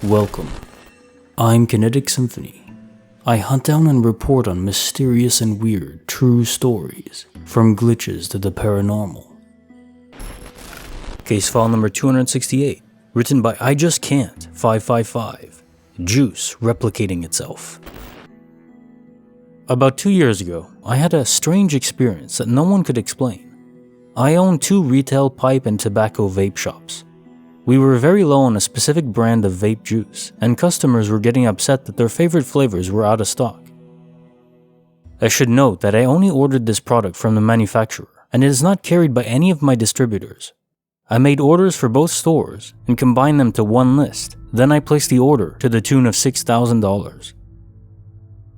Welcome. I'm Kinetic Symphony. I hunt down and report on mysterious and weird true stories, from glitches to the paranormal. Case file number 268, written by I Just Can't 555, Juice Replicating Itself. About 2 years ago, I had a strange experience that no one could explain. I own 2 retail pipe and tobacco vape shops. We were very low on a specific brand of vape juice, and customers were getting upset that their favorite flavors were out of stock. I should note that I only ordered this product from the manufacturer, and it is not carried by any of my distributors. I made orders for both stores and combined them to one list, then I placed the order to the tune of $6,000.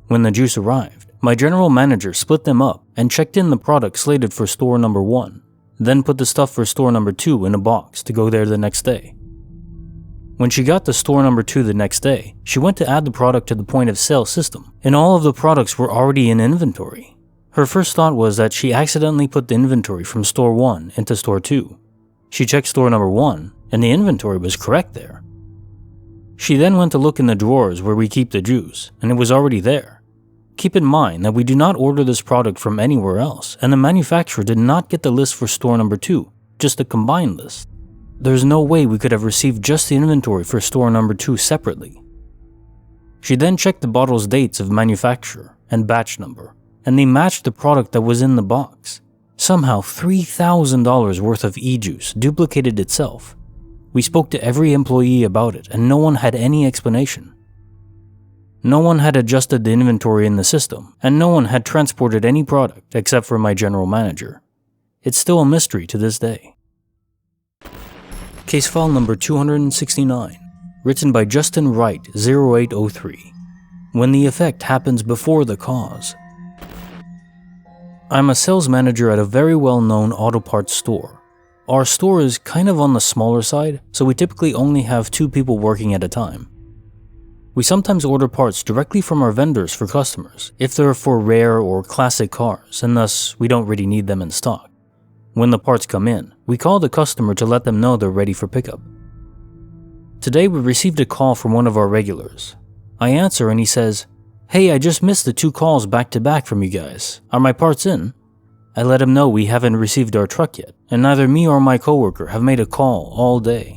When the juice arrived, my general manager split them up and checked in the product slated for store number 1. Then put the stuff for store number 2 in a box to go there the next day. When she got to store number 2 the next day, she went to add the product to the point of sale system, and all of the products were already in inventory. Her first thought was that she accidentally put the inventory from store 1 into store 2. She checked store number 1, and the inventory was correct there. She then went to look in the drawers where we keep the juice, and it was already there. Keep in mind that we do not order this product from anywhere else, and the manufacturer did not get the list for store number 2, just a combined list. There's no way we could have received just the inventory for store number 2 separately. She then checked the bottle's dates of manufacture and batch number, and they matched the product that was in the box. Somehow $3,000 worth of e-juice duplicated itself. We spoke to every employee about it, and no one had any explanation. No one had adjusted the inventory in the system, and no one had transported any product except for my general manager. It's still a mystery to this day. Case file number 269, written by Justin Wright 0803, When the Effect Happens Before the Cause. I'm a sales manager at a very well-known auto parts store. Our store is kind of on the smaller side, so we typically only have 2 people working at a time. We sometimes order parts directly from our vendors for customers, if they're for rare or classic cars, and thus we don't really need them in stock. When the parts come in, we call the customer to let them know they're ready for pickup. Today we received a call from one of our regulars. I answer and he says, "Hey, I just missed the 2 calls back to back from you guys. Are my parts in?" I let him know we haven't received our truck yet, and neither me or my coworker have made a call all day.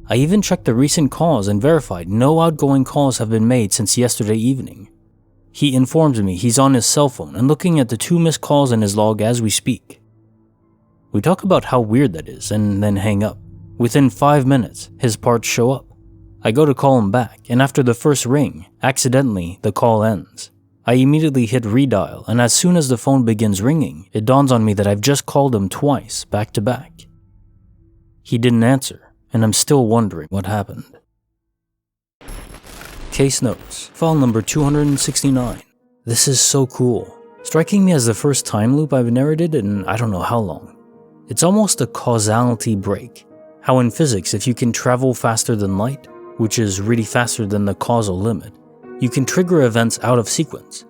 I even checked the recent calls and verified no outgoing calls have been made since yesterday evening. He informs me he's on his cell phone and looking at the 2 missed calls in his log as we speak. We talk about how weird that is and then hang up. Within 5 minutes, his parts show up. I go to call him back, and after the first ring, accidentally the call ends. I immediately hit redial, and as soon as the phone begins ringing, it dawns on me that I've just called him twice back to back. He didn't answer, and I'm still wondering what happened. Case notes, file number 269. This is so cool. Striking me as the first time loop I've narrated in I don't know how long. It's almost a causality break. How in physics, if you can travel faster than light, which is really faster than the causal limit, you can trigger events out of sequence,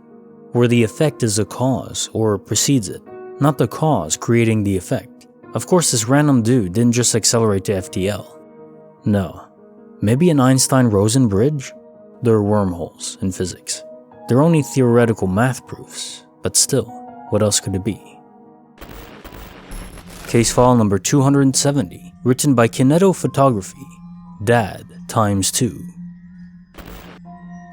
where the effect is a cause or precedes it, not the cause creating the effect. Of course, this random dude didn't just accelerate to FTL. No. Maybe an Einstein-Rosen bridge? There are wormholes in physics. They're only theoretical math proofs, but still, what else could it be? Case file number 270, written by Kineto Photography, Dad ×2.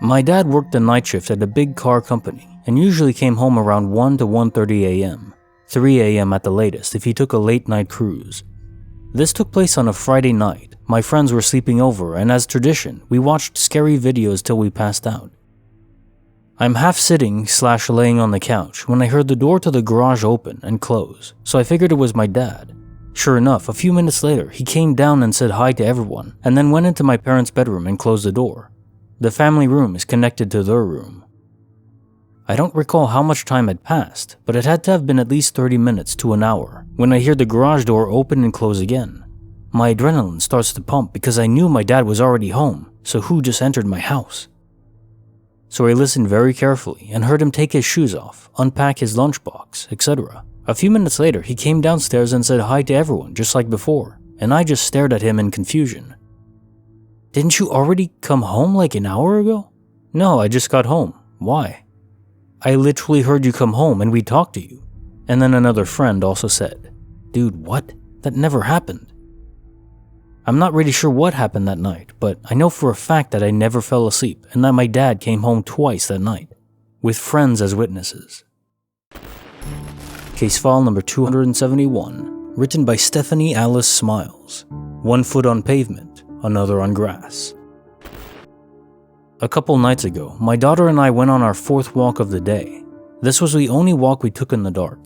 My dad worked the night shift at a big car company and usually came home around 1 to 1:30 a.m., 3 a.m. at the latest if he took a late night cruise. This took place on a Friday night. My friends were sleeping over, and as tradition, we watched scary videos till we passed out. I'm half sitting / laying on the couch when I heard the door to the garage open and close, so I figured it was my dad. Sure enough, a few minutes later, he came down and said hi to everyone, and then went into my parents' bedroom and closed the door. The family room is connected to their room. I don't recall how much time had passed, but it had to have been at least 30 minutes to an hour when I hear the garage door open and close again. My adrenaline starts to pump because I knew my dad was already home, so who just entered my house? So I listened very carefully and heard him take his shoes off, unpack his lunchbox, etc. A few minutes later, he came downstairs and said hi to everyone just like before, and I just stared at him in confusion. Didn't you already come home like an hour ago? No, I just got home. Why? I literally heard you come home and we talked to you. And then another friend also said, dude, what? That never happened. I'm not really sure what happened that night, but I know for a fact that I never fell asleep and that my dad came home twice that night, with friends as witnesses. Case file number 271, written by StephanieAliceSmiles. 1 foot on pavement, another on grass. A couple nights ago, my daughter and I went on our 4th walk of the day. This was the only walk we took in the dark.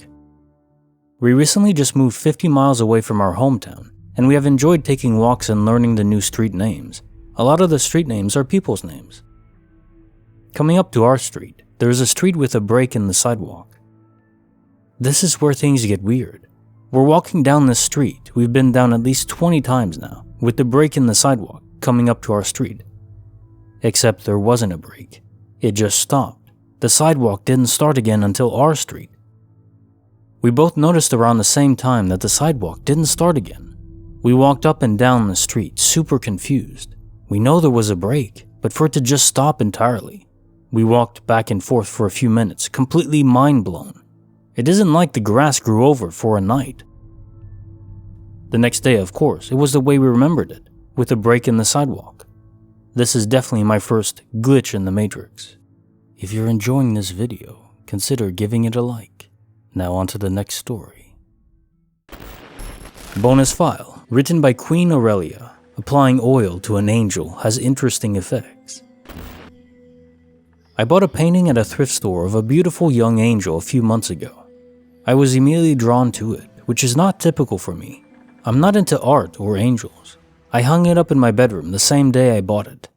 We recently just moved 50 miles away from our hometown, and we have enjoyed taking walks and learning the new street names. A lot of the street names are people's names. Coming up to our street, there is a street with a break in the sidewalk. This is where things get weird. We're walking down this street, we've been down at least 20 times now, with the break in the sidewalk coming up to our street. Except there wasn't a break. It just stopped. The sidewalk didn't start again until our street. We both noticed around the same time that the sidewalk didn't start again. We walked up and down the street, super confused. We know there was a break, but for it to just stop entirely. We walked back and forth for a few minutes, completely mind blown. It isn't like the grass grew over for a night. The next day, of course, it was the way we remembered it, with a break in the sidewalk. This is definitely my first glitch in the Matrix. If you're enjoying this video, consider giving it a like. Now on to the next story. Bonus file, written by Queen Aurelia. Applying oil to an angel has interesting effects. I bought a painting at a thrift store of a beautiful young angel a few months ago. I was immediately drawn to it, which is not typical for me. I'm not into art or angels. I hung it up in my bedroom the same day I bought it.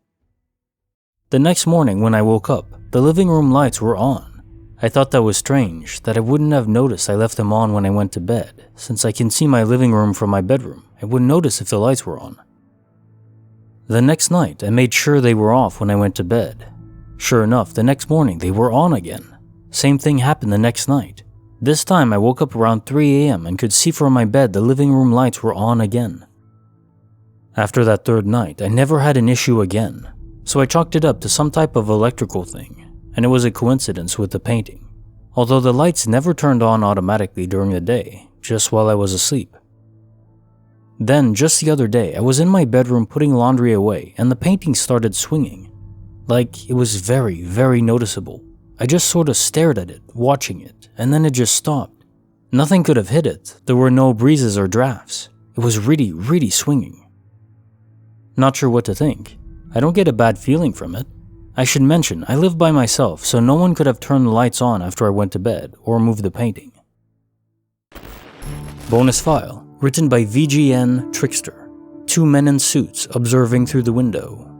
The next morning when I woke up, the living room lights were on. I thought that was strange, that I wouldn't have noticed I left them on when I went to bed. Since I can see my living room from my bedroom, I wouldn't notice if the lights were on. The next night, I made sure they were off when I went to bed. Sure enough, the next morning they were on again. Same thing happened the next night. This time I woke up around 3 a.m. and could see from my bed the living room lights were on again. After that 3rd night, I never had an issue again, so I chalked it up to some type of electrical thing, and it was a coincidence with the painting, although the lights never turned on automatically during the day, just while I was asleep. Then, just the other day, I was in my bedroom putting laundry away and the painting started swinging. Like, it was very, very noticeable. I just sort of stared at it, watching it, and then it just stopped. Nothing could have hit it. There were no breezes or drafts. It was really, really swinging. Not sure what to think. I don't get a bad feeling from it. I should mention, I live by myself, so no one could have turned the lights on after I went to bed or moved the painting. Bonus file, written by VGN Trickster. 2 men in suits observing through the window.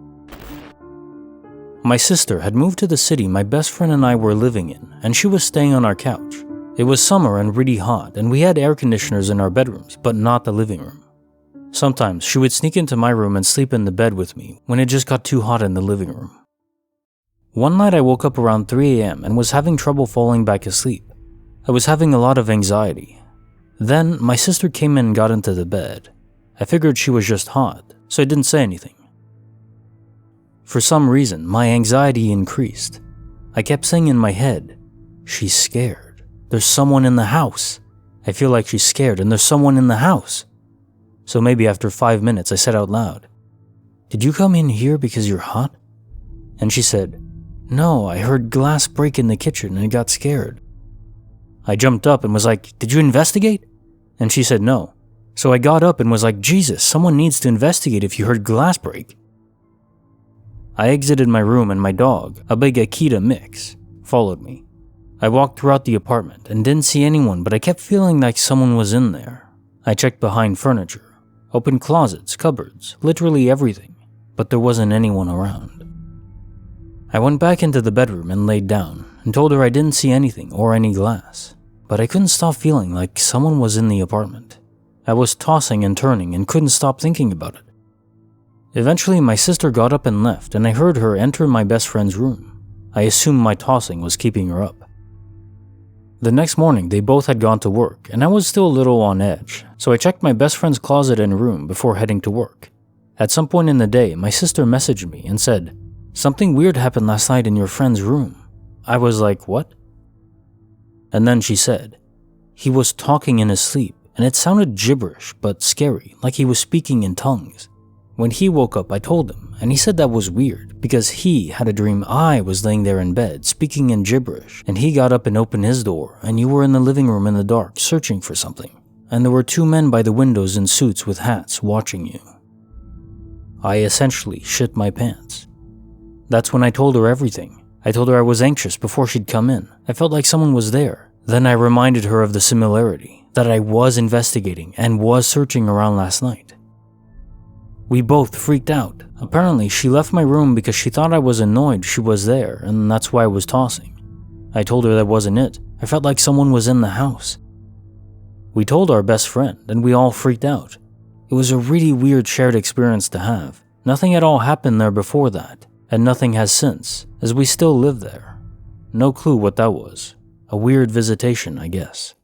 My sister had moved to the city my best friend and I were living in, and she was staying on our couch. It was summer and really hot, and we had air conditioners in our bedrooms, but not the living room. Sometimes she would sneak into my room and sleep in the bed with me when it just got too hot in the living room. One night I woke up around 3 a.m. and was having trouble falling back asleep. I was having a lot of anxiety. Then my sister came in and got into the bed. I figured she was just hot, so I didn't say anything. For some reason, my anxiety increased. I kept saying in my head, "She's scared. There's someone in the house. I feel like she's scared and there's someone in the house." So maybe after 5 minutes, I said out loud, "Did you come in here because you're hot?" And she said, "No, I heard glass break in the kitchen and got scared." I jumped up and was like, "Did you investigate?" And she said no. So I got up and was like, "Jesus, someone needs to investigate if you heard glass break." I exited my room and my dog, a big Akita mix, followed me. I walked throughout the apartment and didn't see anyone, but I kept feeling like someone was in there. I checked behind furniture, opened closets, cupboards, literally everything, but there wasn't anyone around. I went back into the bedroom and laid down and told her I didn't see anything or any glass, but I couldn't stop feeling like someone was in the apartment. I was tossing and turning and couldn't stop thinking about it. Eventually, my sister got up and left, and I heard her enter my best friend's room. I assumed my tossing was keeping her up. The next morning, they both had gone to work, and I was still a little on edge, so I checked my best friend's closet and room before heading to work. At some point in the day, my sister messaged me and said, "Something weird happened last night in your friend's room." I was like, "What?" And then she said, "He was talking in his sleep, and it sounded gibberish but scary, like he was speaking in tongues." When he woke up, I told him, and he said that was weird because he had a dream I was laying there in bed speaking in gibberish, and he got up and opened his door, and you were in the living room in the dark searching for something, and there were two men by the windows in suits with hats watching you. I essentially shit my pants. That's when I told her everything. I told her I was anxious before she'd come in. I felt like someone was there. Then I reminded her of the similarity, that I was investigating and was searching around last night. We both freaked out. Apparently, she left my room because she thought I was annoyed she was there, and that's why I was tossing. I told her that wasn't it. I felt like someone was in the house. We told our best friend, and we all freaked out. It was a really weird shared experience to have. Nothing at all happened there before that, and nothing has since, as we still live there. No clue what that was. A weird visitation, I guess.